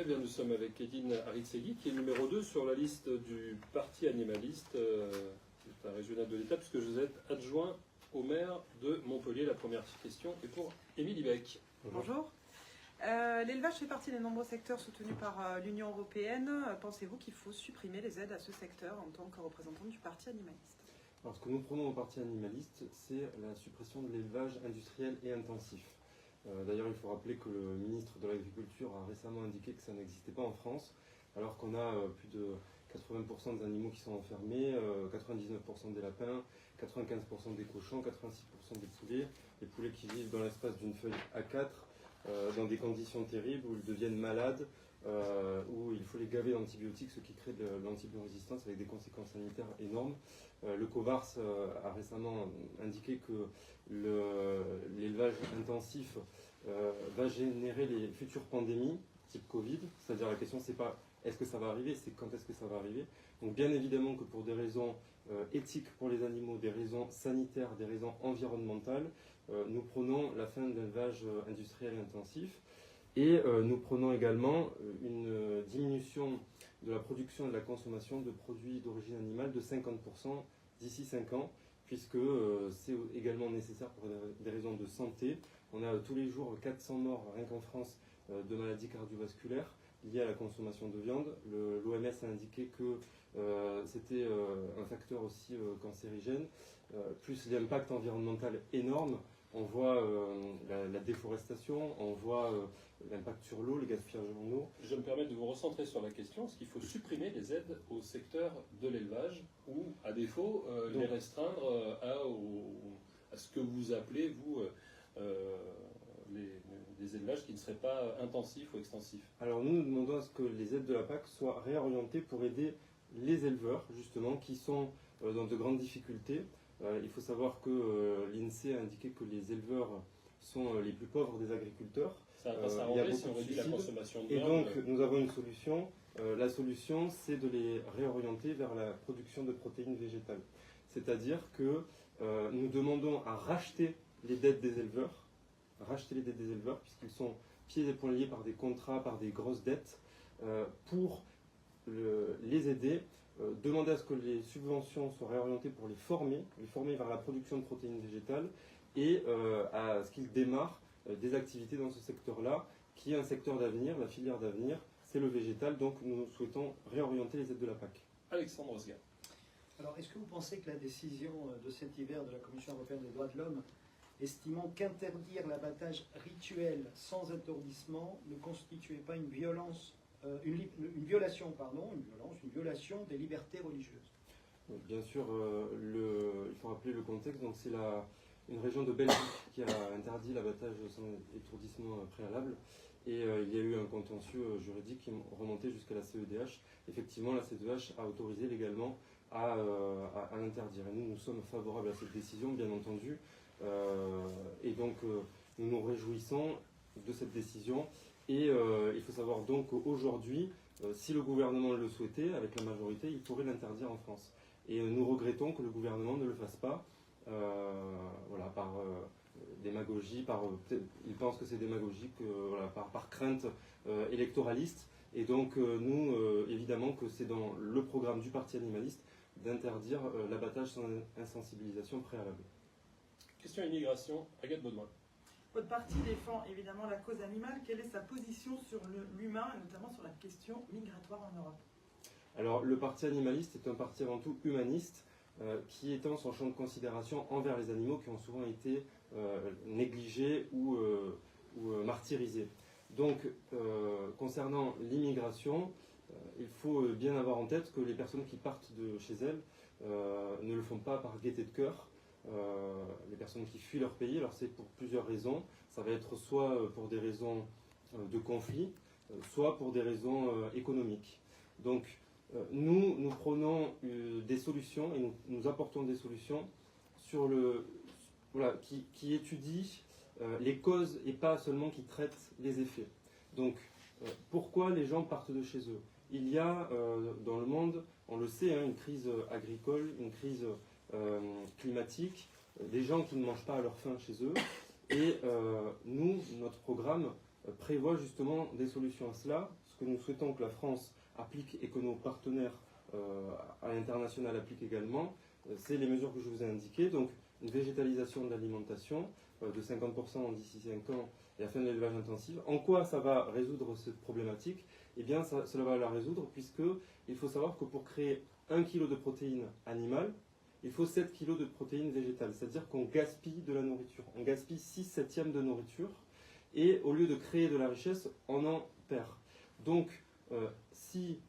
bien, nous sommes avec Edine Aritsegui, qui est numéro 2 sur la liste du Parti animaliste, c'est un régional de l'État, puisque vous êtes adjoint au maire de Montpellier. La première question est pour Émilie Beck. Bonjour. L'élevage fait partie des nombreux secteurs soutenus par l'Union européenne. Pensez-vous qu'il faut supprimer les aides à ce secteur en tant que représentant du Parti animaliste? Alors, ce que nous prenons au Parti animaliste, c'est la suppression de l'élevage industriel et intensif. D'ailleurs, il faut rappeler que le ministre de l'Agriculture a récemment indiqué que ça n'existait pas en France, alors qu'on a plus de 80% des animaux qui sont enfermés, 99% des lapins, 95% des cochons, 86% des poulets, les poulets qui vivent dans l'espace d'une feuille A4, dans des conditions terribles où ils deviennent malades, où il faut les gaver d'antibiotiques, ce qui crée de l'antibiorésistance avec des conséquences sanitaires énormes. Le COVARS a récemment indiqué que l'élevage intensif va générer les futures pandémies type Covid, c'est-à-dire la question c'est pas est-ce que ça va arriver, c'est quand est-ce que ça va arriver. Donc bien évidemment que pour des raisons éthiques pour les animaux, des raisons sanitaires, des raisons environnementales, nous prenons la fin de l'élevage industriel intensif et nous prenons également une diminution de la production et de la consommation de produits d'origine animale de 50% d'ici 5 ans, puisque c'est également nécessaire pour des raisons de santé. On a tous les jours 400 morts, rien qu'en France, de maladies cardiovasculaires liées à la consommation de viande. L'OMS a indiqué que c'était un facteur aussi cancérigène, plus l'impact environnemental énorme. On voit la déforestation, on voit l'impact sur l'eau, les gaspillages en eau. Je me permets de vous recentrer sur la question. Est-ce qu'il faut supprimer les aides au secteur de l'élevage ou, à défaut, les restreindre à ce que vous appelez, vous, des élevages qui ne seraient pas intensifs ou extensifs? Alors nous demandons à ce que les aides de la PAC soient réorientées pour aider les éleveurs, justement, qui sont dans de grandes difficultés. Il faut savoir que l'INSEE a indiqué que les éleveurs sont les plus pauvres des agriculteurs. Ça va pas s'arranger si on réduit la consommation de viande. Et donc nous avons une solution. La solution, c'est de les réorienter vers la production de protéines végétales. C'est-à-dire que nous demandons à racheter les dettes des éleveurs, puisqu'ils sont pieds et poings liés par des contrats, par des grosses dettes, pour les aider. Demander à ce que les subventions soient réorientées pour les former vers la production de protéines végétales et à ce qu'ils démarrent des activités dans ce secteur-là, qui est un secteur d'avenir, la filière d'avenir, c'est le végétal, donc nous souhaitons réorienter les aides de la PAC. Alexandre Osgard. Alors, est-ce que vous pensez que la décision de cet hiver de la Commission européenne des droits de l'homme, estimant qu'interdire l'abattage rituel sans étourdissement ne constituait pas une violation des libertés religieuses? Bien sûr, il faut rappeler le contexte. Donc c'est une région de Belgique qui a interdit l'abattage sans étourdissement préalable. Et il y a eu un contentieux juridique qui remontait jusqu'à la CEDH. Effectivement, la CEDH a autorisé légalement à l'interdire. Et nous sommes favorables à cette décision, bien entendu. Et donc, nous nous réjouissons de cette décision. Et il faut savoir donc qu'aujourd'hui, si le gouvernement le souhaitait, avec la majorité, il pourrait l'interdire en France. Et nous regrettons que le gouvernement ne le fasse pas, par démagogie, il pense que c'est démagogique, par crainte électoraliste. Et donc, nous, évidemment que c'est dans le programme du Parti animaliste d'interdire l'abattage sans insensibilisation préalable. Question immigration, Agathe Baudouin. Votre parti défend évidemment la cause animale. Quelle est sa position sur l'humain et notamment sur la question migratoire en Europe? Alors, le Parti animaliste est un parti avant tout humaniste qui étend son champ de considération envers les animaux qui ont souvent été négligés ou martyrisés. Donc, concernant l'immigration, il faut bien avoir en tête que les personnes qui partent de chez elles ne le font pas par gaieté de cœur. Les personnes qui fuient leur pays, alors c'est pour plusieurs raisons. Ça va être soit pour des raisons de conflit, soit pour des raisons économiques. Donc, nous prenons des solutions et nous apportons des solutions qui étudient les causes et pas seulement qui traitent les effets. Donc, pourquoi les gens partent de chez eux? Il y a dans le monde, on le sait, une crise agricole, une crise climatique, des gens qui ne mangent pas à leur faim chez eux. Et notre programme prévoit justement des solutions à cela. Ce que nous souhaitons que la France applique et que nos partenaires à l'international appliquent également, c'est les mesures que je vous ai indiquées. Donc, une végétalisation de l'alimentation de 50% d'ici 5 ans et la fin de l'élevage intensif. En quoi ça va résoudre cette problématique? Eh bien, cela va la résoudre puisqu'il faut savoir que pour créer 1 kg de protéines animales, il faut 7 kg de protéines végétales. C'est-à-dire qu'on gaspille de la nourriture. On gaspille 6/7 de nourriture et au lieu de créer de la richesse, on en perd. Donc, si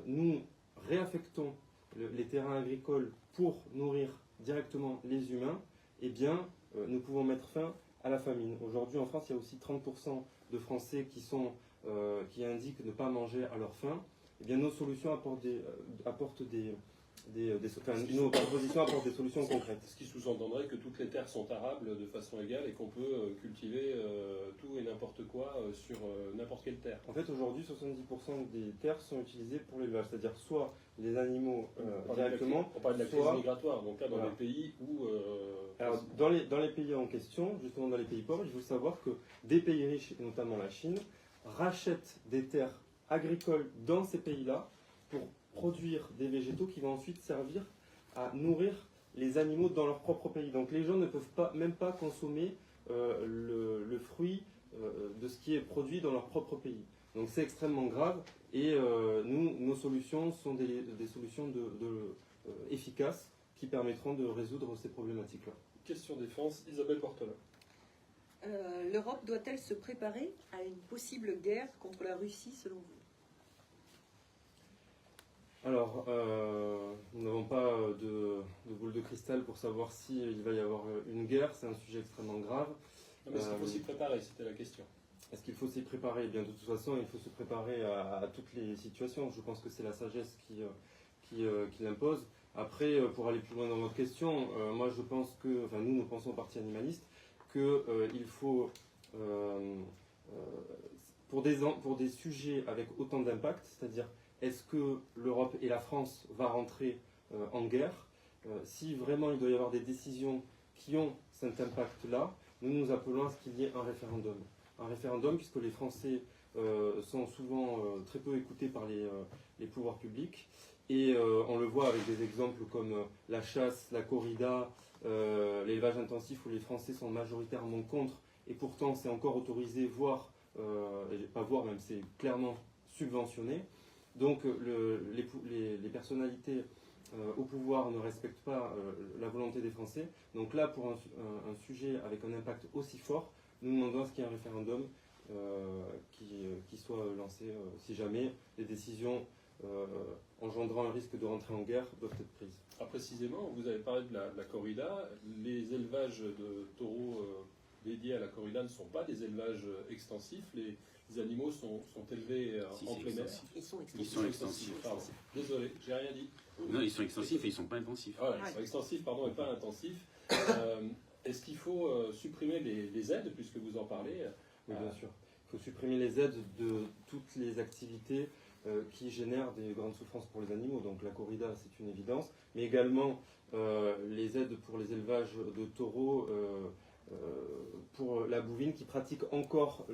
nous réaffectons les terrains agricoles pour nourrir directement les humains, eh bien, nous pouvons mettre fin à la famine. Aujourd'hui, en France, il y a aussi 30% de Français qui indiquent ne pas manger à leur faim. Eh bien, nos solutions apportent nos propositions apportent des solutions concrètes. Ce qui sous-entendrait que toutes les terres sont arables de façon égale et qu'on peut cultiver tout et n'importe quoi sur n'importe quelle terre. En fait, aujourd'hui, 70% des terres sont utilisées pour l'élevage, c'est-à-dire soit les animaux directement, on parle de la crise migratoire, donc là, dans voilà. les pays où... Alors, dans les pays en question, justement dans les pays pauvres, il faut savoir que des pays riches, et notamment la Chine, rachètent des terres agricoles dans ces pays-là pour produire des végétaux qui vont ensuite servir à nourrir les animaux dans leur propre pays. Donc les gens ne peuvent même pas consommer le fruit de ce qui est produit dans leur propre pays. Donc c'est extrêmement grave et nos solutions sont des solutions efficaces qui permettront de résoudre ces problématiques-là. Question défense, Isabelle Portola. L'Europe doit-elle se préparer à une possible guerre contre la Russie selon vous? Alors, nous n'avons pas de boule de cristal pour savoir s'il va y avoir une guerre, c'est un sujet extrêmement grave. Non, mais est-ce qu'il faut s'y préparer, c'était la question. Est-ce qu'il faut s'y préparer? Eh bien, de toute façon, il faut se préparer à toutes les situations. Je pense que c'est la sagesse qui l'impose. Après, pour aller plus loin dans votre question, moi je pense que, enfin nous pensons au Parti animaliste, qu'il faut, pour des sujets avec autant d'impact, c'est-à-dire est-ce que l'Europe et la France vont rentrer en guerre? Si vraiment il doit y avoir des décisions qui ont cet impact-là, nous appelons à ce qu'il y ait un référendum. Un référendum puisque les Français sont souvent très peu écoutés par les pouvoirs publics. Et on le voit avec des exemples comme la chasse, la corrida, l'élevage intensif où les Français sont majoritairement contre et pourtant c'est encore autorisé, voire, pas voire même, c'est clairement subventionné. Donc les personnalités au pouvoir ne respectent pas la volonté des Français. Donc là, pour un sujet avec un impact aussi fort, nous demandons à ce qu'il y ait un référendum qui soit lancé si jamais les décisions engendrant un risque de rentrer en guerre doivent être prises. Ah, précisément, vous avez parlé de la corrida. Les élevages de taureaux dédiés à la corrida ne sont pas des élevages extensifs. Les animaux sont élevés en plein air. Ils sont Ils sont extensifs. Pardon. Désolé, j'ai rien dit. Non, ils sont extensifs et ils ne sont pas intensifs. Ah ouais, ils sont extensifs, pardon, et pas intensifs. Est-ce qu'il faut supprimer les aides, puisque vous en parlez? Oui, bien sûr. Il faut supprimer les aides de toutes les activités qui génèrent des grandes souffrances pour les animaux. Donc la corrida, c'est une évidence. Mais également les aides pour les élevages de taureaux, pour la bovine qui pratique encore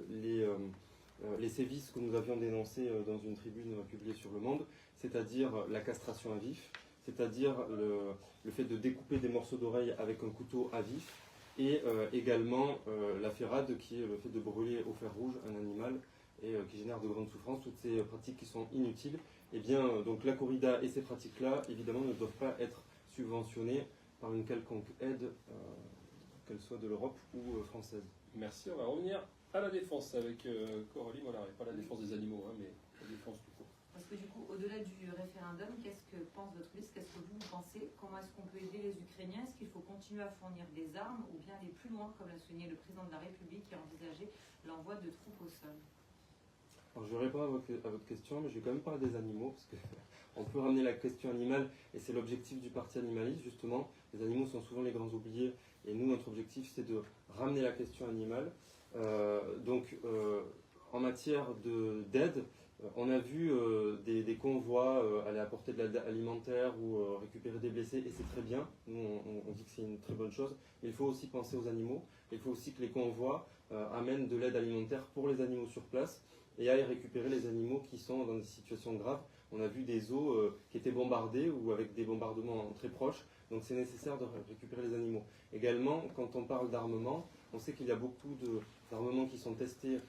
les sévices que nous avions dénoncés dans une tribune publiée sur Le Monde, c'est-à-dire la castration à vif, c'est-à-dire le fait de découper des morceaux d'oreille avec un couteau à vif, et également la ferrade, qui est le fait de brûler au fer rouge un animal et qui génère de grandes souffrances. Toutes ces pratiques qui sont inutiles. Et bien, donc la corrida et ces pratiques-là, évidemment, ne doivent pas être subventionnées par une quelconque aide, qu'elle soit de l'Europe ou française. Merci, on va revenir à la défense avec Coralie Mollard. Pas la défense des animaux, hein, mais la défense tout court. Parce que du coup, au-delà du référendum, qu'est-ce que pense votre liste? Qu'est-ce que vous pensez? Comment est-ce qu'on peut aider les Ukrainiens? Est-ce qu'il faut continuer à fournir des armes ou bien aller plus loin, comme l'a souligné le président de la République qui a envisagé l'envoi de troupes au sol? Alors je réponds à votre question, mais je vais quand même parler des animaux, parce qu'on peut ramener la question animale, et c'est l'objectif du Parti animaliste, justement. Les animaux sont souvent les grands oubliés, et nous, notre objectif, c'est de ramener la question animale. En matière d'aide, on a vu des convois aller apporter de l'aide alimentaire ou récupérer des blessés, et c'est très bien. Nous, on dit que c'est une très bonne chose. Mais il faut aussi penser aux animaux. Il faut aussi que les convois amènent de l'aide alimentaire pour les animaux sur place. et aillent récupérer les animaux qui sont dans des situations graves. On a vu des zoos qui étaient bombardés ou avec des bombardements très proches, donc c'est nécessaire de récupérer les animaux. Également, quand on parle d'armement, on sait qu'il y a beaucoup d'armements qui sont testés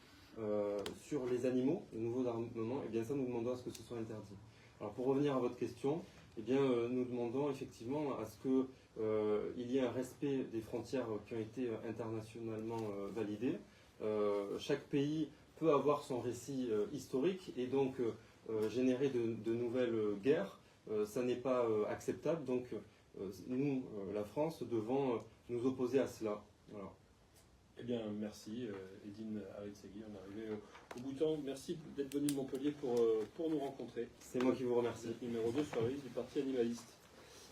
sur les animaux, de nouveaux armements, et bien ça, nous demandons à ce que ce soit interdit. Alors pour revenir à votre question, eh bien, nous demandons effectivement à ce qu'il y ait un respect des frontières qui ont été internationalement validées. Chaque pays peut avoir son récit historique et donc générer de nouvelles guerres. Ça n'est pas acceptable, donc nous, la France, devons nous opposer à cela. Voilà. Eh bien, merci Edine Aritsegui, on est arrivé au bout du temps. Merci d'être venu de Montpellier pour nous rencontrer. C'est moi qui vous remercie. Vous êtes numéro 2 sur la liste du Parti animaliste.